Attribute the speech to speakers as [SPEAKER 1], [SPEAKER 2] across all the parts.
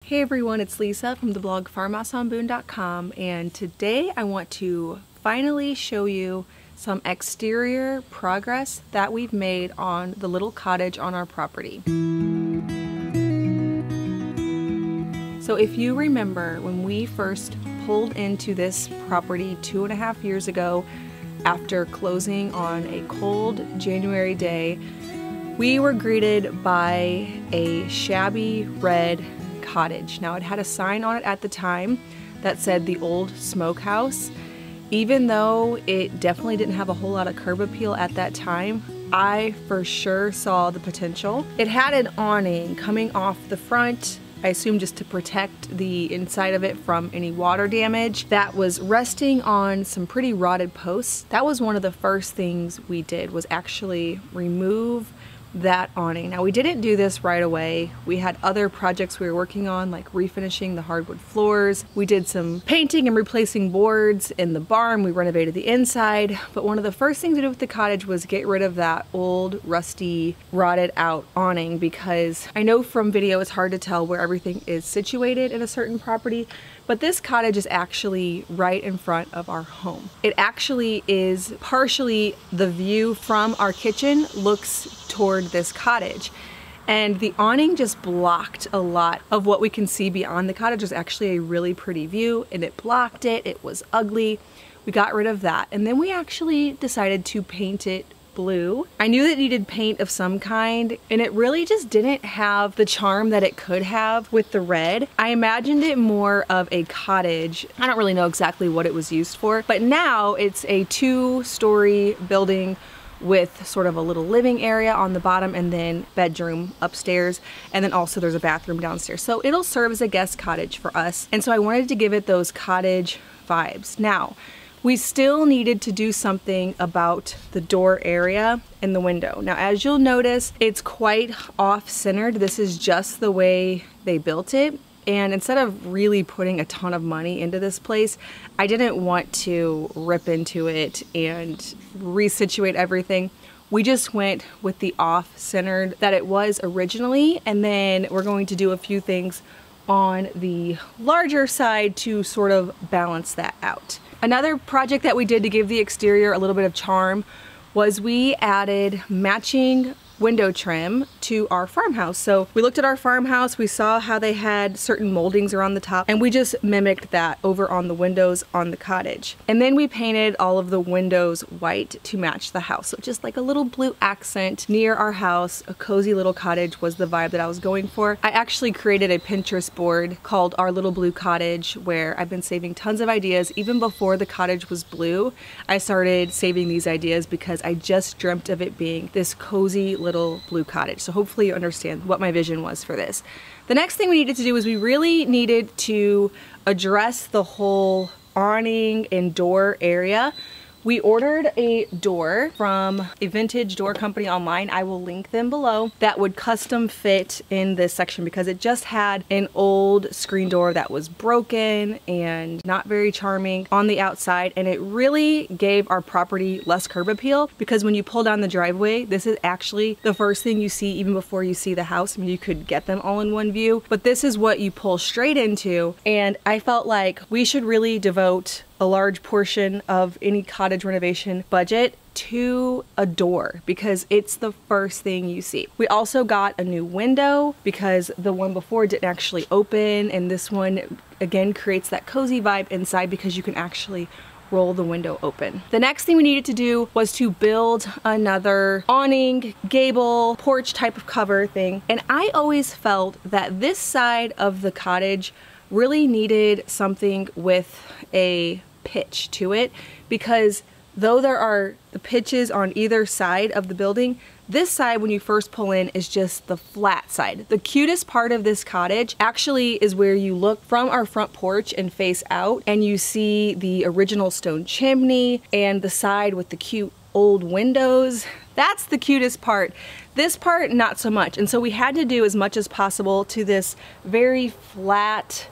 [SPEAKER 1] Hey everyone, it's Lisa from the blog farmhouseonboone.com, and today I want to finally show you some exterior progress that we've made on the little cottage on our property. So if you remember when we first pulled into this property 2.5 years ago after closing on a cold January day, we were greeted by a shabby red cottage. Now it had a sign on it at the time that said the old smokehouse. Even though it definitely didn't have a whole lot of curb appeal at that time, I for sure saw the potential. It had an awning coming off the front, I assume just to protect the inside of it from any water damage, that was resting on some pretty rotted posts. That was one of the first things we did, was actually remove that awning. Now we didn't do this right away. We had other projects we were working on, like refinishing the hardwood floors. We did some painting and replacing boards in the barn. We renovated the inside. But one of the first things we did with the cottage was get rid of that old, rusty, rotted out awning, because I know from video it's hard to tell where everything is situated in a certain property, but this cottage is actually right in front of our home. It actually is partially the view from our kitchen looks toward this cottage. And the awning just blocked a lot of what we can see beyond the cottage. It's actually a really pretty view and it blocked it. It was ugly. We got rid of that. And then we actually decided to paint it blue. I knew that it needed paint of some kind, and it really just didn't have the charm that it could have with the red. I imagined it more of a cottage. I don't really know exactly what it was used for, but now it's a 2-story building with sort of a little living area on the bottom and then bedroom upstairs, and then also there's a bathroom downstairs. So it'll serve as a guest cottage for us, and so I wanted to give it those cottage vibes. Now, we still needed to do something about the door area and the window. Now, as you'll notice, it's quite off-centered. This is just the way they built it. And instead of really putting a ton of money into this place, I didn't want to rip into it and resituate everything. We just went with the off-centered that it was originally, and then we're going to do a few things on the larger side to sort of balance that out. Another project that we did to give the exterior a little bit of charm was we added matching window trim to our farmhouse. So we looked at our farmhouse, we saw how they had certain moldings around the top, and we just mimicked that over on the windows on the cottage. And then we painted all of the windows white to match the house. So just like a little blue accent near our house, a cozy little cottage was the vibe that I was going for. I actually created a Pinterest board called Our Little Blue Cottage, where I've been saving tons of ideas. Even before the cottage was blue, I started saving these ideas because I just dreamt of it being this cozy little blue cottage. So hopefully you understand what my vision was for this. The next thing we needed to do was we really needed to address the whole awning and door area. We ordered a door from a vintage door company online. I will link them below, that would custom fit in this section because it just had an old screen door that was broken and not very charming on the outside, and it really gave our property less curb appeal because when you pull down the driveway, this is actually the first thing you see even before you see the house. I mean, you could get them all in one view, but this is what you pull straight into, and I felt like we should really devote a large portion of any cottage renovation budget to a door because it's the first thing you see. We also got a new window because the one before didn't actually open, and this one again creates that cozy vibe inside because you can actually roll the window open. The next thing we needed to do was to build another awning, gable, porch type of cover thing, and I always felt that this side of the cottage really needed something with a pitch to it, because though there are the pitches on either side of the building, this side when you first pull in is just the flat side. The cutest part of this cottage actually is where you look from our front porch and face out and you see the original stone chimney and the side with the cute old windows. That's the cutest part. This part, not so much. And so we had to do as much as possible to this very flat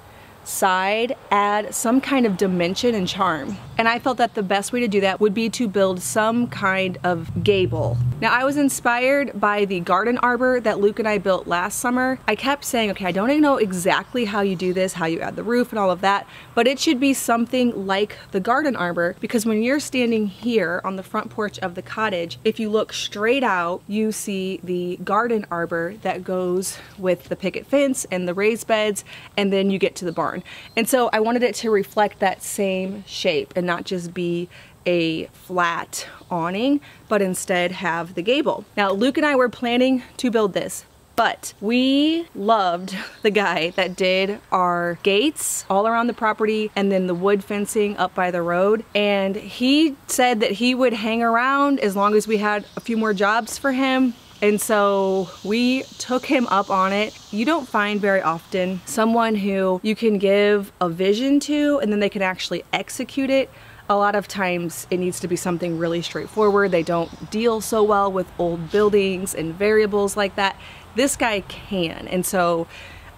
[SPEAKER 1] side, add some kind of dimension and charm. And I felt that the best way to do that would be to build some kind of gable Now, I was inspired by the garden arbor that Luke and I built last summer. I kept saying, okay, I don't even know exactly how you do this, how you add the roof and all of that, but it should be something like the garden arbor, because when you're standing here on the front porch of the cottage, if you look straight out, you see the garden arbor that goes with the picket fence and the raised beds, and then you get to the barn. And so I wanted it to reflect that same shape and not just be a flat awning, but instead have the gable. Now, Luke and I were planning to build this, but we loved the guy that did our gates all around the property and then the wood fencing up by the road. And he said that he would hang around as long as we had a few more jobs for him. And so we took him up on it. You don't find very often someone who you can give a vision to and then they can actually execute it. A lot of times it needs to be something really straightforward. They don't deal so well with old buildings and variables like that. This guy can, and so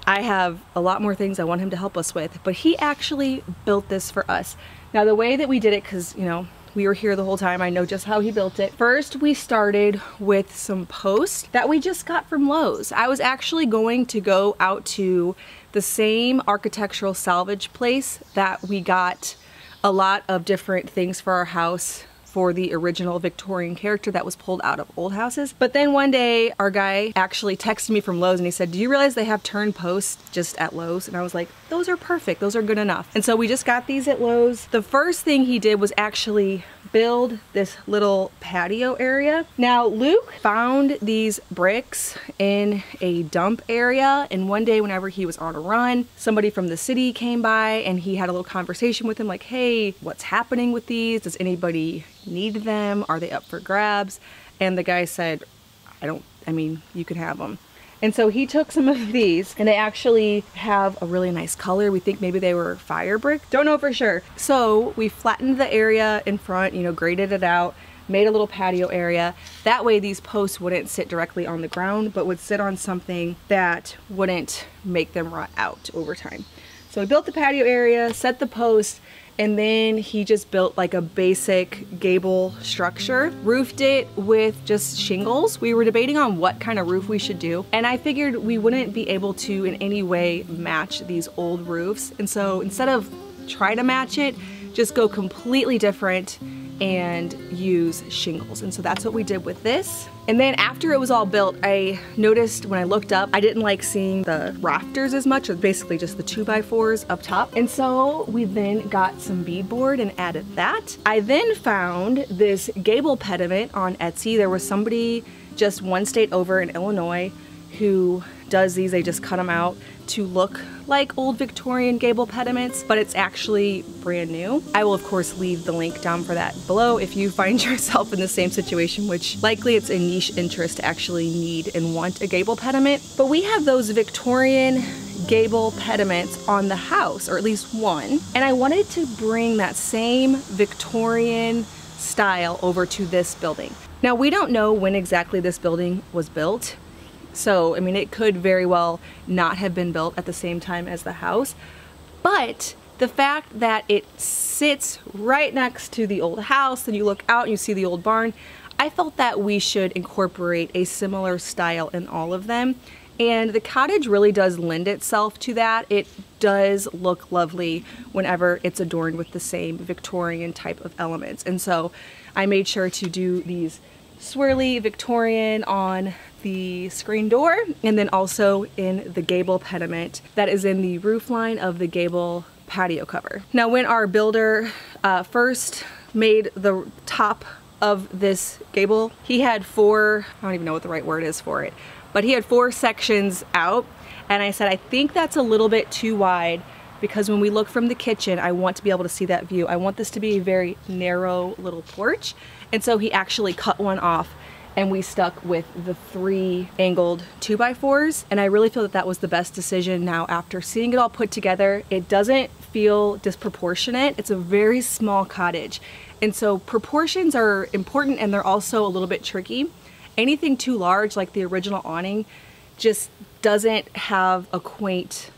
[SPEAKER 1] I have a lot more things I want him to help us with, but he actually built this for us. Now, the way that we did it, because you know, we were here the whole time, I know just how he built it. First, we started with some posts that we just got from Lowe's. I was actually going to go out to the same architectural salvage place that we got a lot of different things for our house for the original Victorian character that was pulled out of old houses. But then one day our guy actually texted me from Lowe's and he said, do you realize they have turn posts just at Lowe's? And I was like, those are perfect, those are good enough. And so we just got these at Lowe's. The first thing he did was actually build this little patio area. Now, Luke found these bricks in a dump area, and one day whenever he was on a run, somebody from the city came by and he had a little conversation with him like, hey, what's happening with these? Does anybody need them? Are they up for grabs? And the guy said, I mean, you can have them. And so he took some of these, and they actually have a really nice color. We think maybe they were fire brick. Don't know for sure. So we flattened the area in front, you know, graded it out, made a little patio area. That way these posts wouldn't sit directly on the ground, but would sit on something that wouldn't make them rot out over time. So we built the patio area, set the posts, and then he just built like a basic gable structure, roofed it with just shingles. We were debating on what kind of roof we should do, and I figured we wouldn't be able to in any way match these old roofs. And so instead of try to match it, just go completely different and use shingles. And so that's what we did with this. And then after it was all built, I noticed when I looked up, I didn't like seeing the rafters as much, or basically just the 2x4s up top. And so we then got some beadboard and added that. I then found this gable pediment on Etsy. There was somebody just one state over in Illinois who does these. They just cut them out to look like old Victorian gable pediments, but it's actually brand new. I will of course leave the link down for that below if you find yourself in the same situation, which likely it's a niche interest to actually need and want a gable pediment. But we have those Victorian gable pediments on the house, or at least one, and I wanted to bring that same Victorian style over to this building. Now, we don't know when exactly this building was built. So, I mean, it could very well not have been built at the same time as the house, but the fact that it sits right next to the old house and you look out and you see the old barn, I felt that we should incorporate a similar style in all of them. And the cottage really does lend itself to that. It does look lovely whenever it's adorned with the same Victorian type of elements. And so I made sure to do these swirly Victorian on the screen door, and then also in the gable pediment that is in the roof line of the gable patio cover. Now, when our builder first made the top of this gable, he had four, I don't even know what the right word is for it, but he had 4 sections out, and I said, I think that's a little bit too wide, because when we look from the kitchen, I want to be able to see that view. I want this to be a very narrow little porch. And so he actually cut one off, and we stuck with the 3 angled 2x4s. And I really feel that that was the best decision. Now, after seeing it all put together, it doesn't feel disproportionate. It's a very small cottage. And so proportions are important, and they're also a little bit tricky. Anything too large, like the original awning, just doesn't have a quaint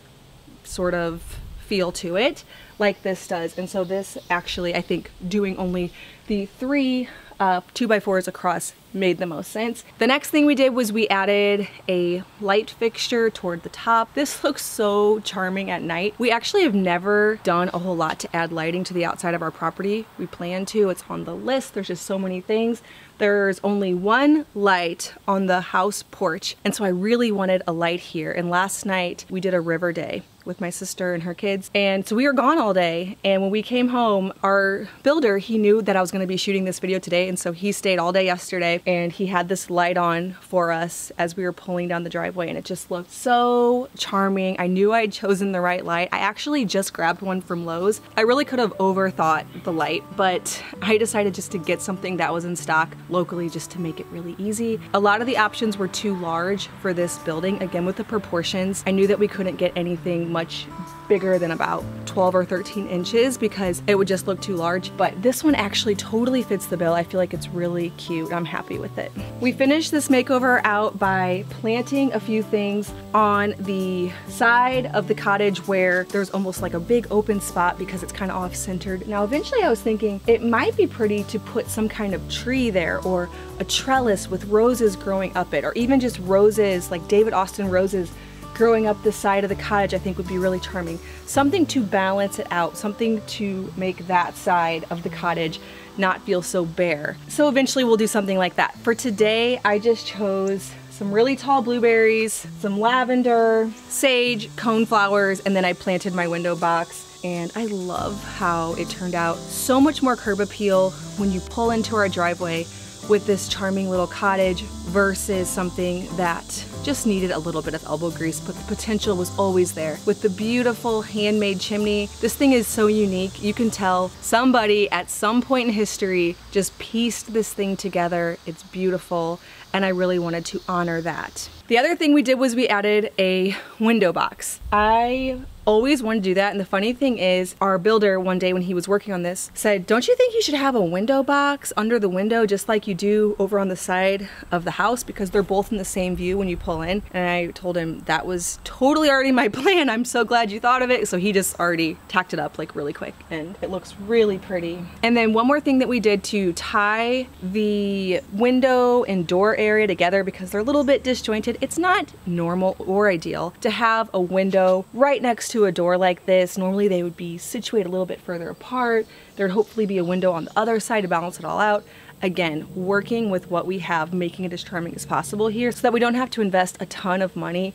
[SPEAKER 1] sort of feel to it like this does. And so this actually, I think, doing only the 3 2x4s across made the most sense. The next thing we did was we added a light fixture toward the top. This looks so charming at night. We actually have never done a whole lot to add lighting to the outside of our property. We plan to, it's on the list. There's just so many things. There's only one light on the house porch, and so I really wanted a light here. And last night we did a river day with my sister and her kids, and so we were gone all day, and when we came home, our builder, he knew that I was going to be shooting this video today, and so he stayed all day yesterday and he had this light on for us as we were pulling down the driveway, and it just looked so charming. I knew I had chosen the right light. I actually just grabbed one from Lowe's. I really could have overthought the light, but I decided just to get something that was in stock locally just to make it really easy. A lot of the options were too large for this building. Again, with the proportions, I knew that we couldn't get anything much bigger than about 12 or 13 inches because it would just look too large, but this one actually totally fits the bill. I feel like it's really cute. I'm happy with it. We finished this makeover out by planting a few things on the side of the cottage where there's almost like a big open spot because it's kind of off-centered. Now eventually I was thinking it might be pretty to put some kind of tree there or a trellis with roses growing up it, or even just roses, like David Austin roses growing up the side of the cottage. I think would be really charming. Something to balance it out, something to make that side of the cottage not feel so bare. So eventually we'll do something like that. For today, I just chose some really tall blueberries, some lavender, sage, coneflowers, and then I planted my window box. And I love how it turned out. So much more curb appeal when you pull into our driveway with this charming little cottage versus something that just needed a little bit of elbow grease, but the potential was always there. With the beautiful handmade chimney, this thing is so unique. You can tell somebody at some point in history just pieced this thing together. It's beautiful, and I really wanted to honor that. The other thing we did was we added a window box. I always wanted to do that, and the funny thing is our builder one day when he was working on this said, don't you think you should have a window box under the window just like you do over on the side of the house, because they're both in the same view when you pull in? And I told him that was totally already my plan. I'm so glad you thought of it. So he just already tacked it up like really quick, and it looks really pretty. And then one more thing that we did to tie the window and door area together, because they're a little bit disjointed. It's not normal or ideal to have a window right next to a door like this. Normally they would be situated a little bit further apart. There'd hopefully be a window on the other side to balance it all out. Again, working with what we have, making it as charming as possible here so that we don't have to invest a ton of money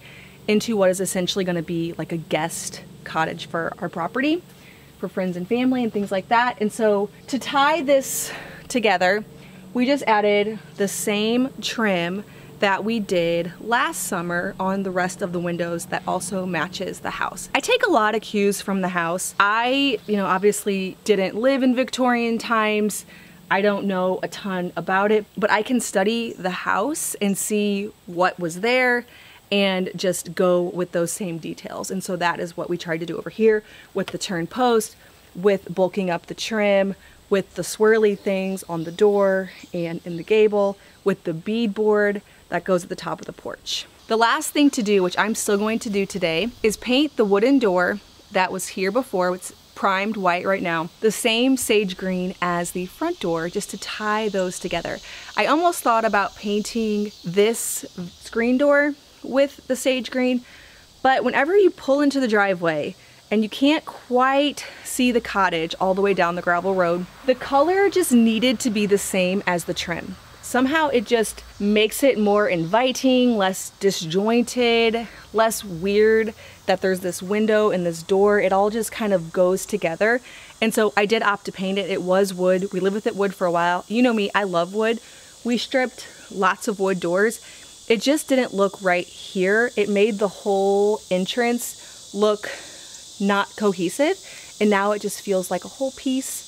[SPEAKER 1] into what is essentially going to be like a guest cottage for our property, for friends and family and things like that. And so to tie this together, we just added the same trim that we did last summer on the rest of the windows that also matches the house. I take a lot of cues from the house. I, obviously didn't live in Victorian times. I don't know a ton about it, but I can study the house and see what was there and just go with those same details. And so that is what we tried to do over here with the turn post, with bulking up the trim, with the swirly things on the door and in the gable, with the beadboard that goes at the top of the porch. The last thing to do, which I'm still going to do today, is paint the wooden door that was here before. It's primed white right now, the same sage green as the front door, just to tie those together. I almost thought about painting this screen door with the sage green, but whenever you pull into the driveway and you can't quite see the cottage all the way down the gravel road, the color just needed to be the same as the trim. Somehow it just makes it more inviting, less disjointed, less weird that there's this window and this door. It all just kind of goes together. And so I did opt to paint it. It was wood. We lived with it wood for a while. You know me, I love wood. We stripped lots of wood doors. It just didn't look right here. It made the whole entrance look not cohesive. And now it just feels like a whole piece.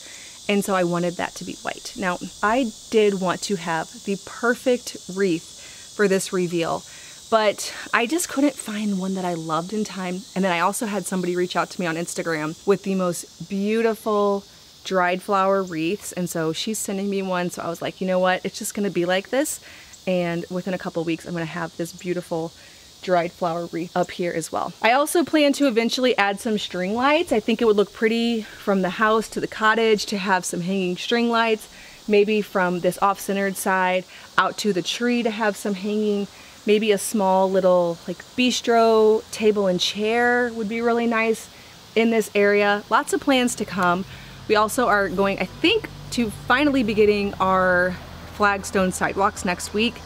[SPEAKER 1] And so I wanted that to be white. Now, I did want to have the perfect wreath for this reveal, but I just couldn't find one that I loved in time. And then I also had somebody reach out to me on Instagram with the most beautiful dried flower wreaths. And so she's sending me one. So I was like, you know what? It's just gonna be like this. And within a couple of weeks, I'm gonna have this beautiful dried flower wreath up here as well. I also plan to eventually add some string lights. I think it would look pretty from the house to the cottage to have some hanging string lights. maybe from this off-centered side out to the tree to have some hanging. Maybe a small little like bistro table and chair would be really nice in this area. Lots of plans to come. We also are going, I think, to finally be getting our flagstone sidewalks next week,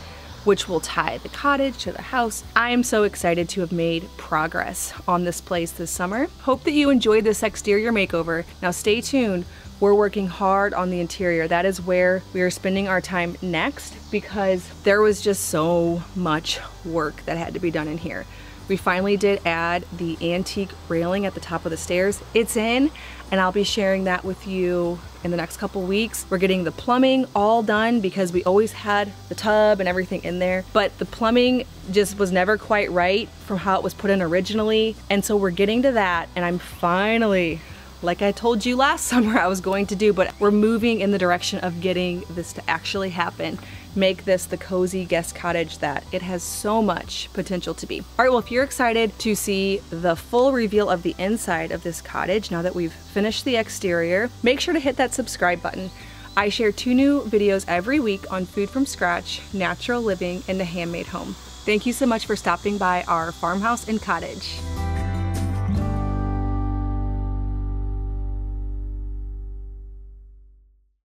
[SPEAKER 1] which will tie the cottage to the house. I am so excited to have made progress on this place this summer. Hope that you enjoyed this exterior makeover. Now stay tuned. We're working hard on the interior. That is where we are spending our time next because there was just so much work that had to be done in here. We finally did add the antique railing at the top of the stairs. It's in, and I'll be sharing that with you in the next couple weeks. We're getting the plumbing all done because we always had the tub and everything in there, but the plumbing just was never quite right from how it was put in originally. And so we're getting to that, and I'm finally, like I told you last summer I was going to do, but we're moving in the direction of getting this to actually happen. Make this the cozy guest cottage that it has so much potential to be. All right, well, if you're excited to see the full reveal of the inside of this cottage, now that we've finished the exterior, make sure to hit that subscribe button. I share 2 new videos every week on food from scratch, natural living, and a handmade home. Thank you so much for stopping by our farmhouse and cottage.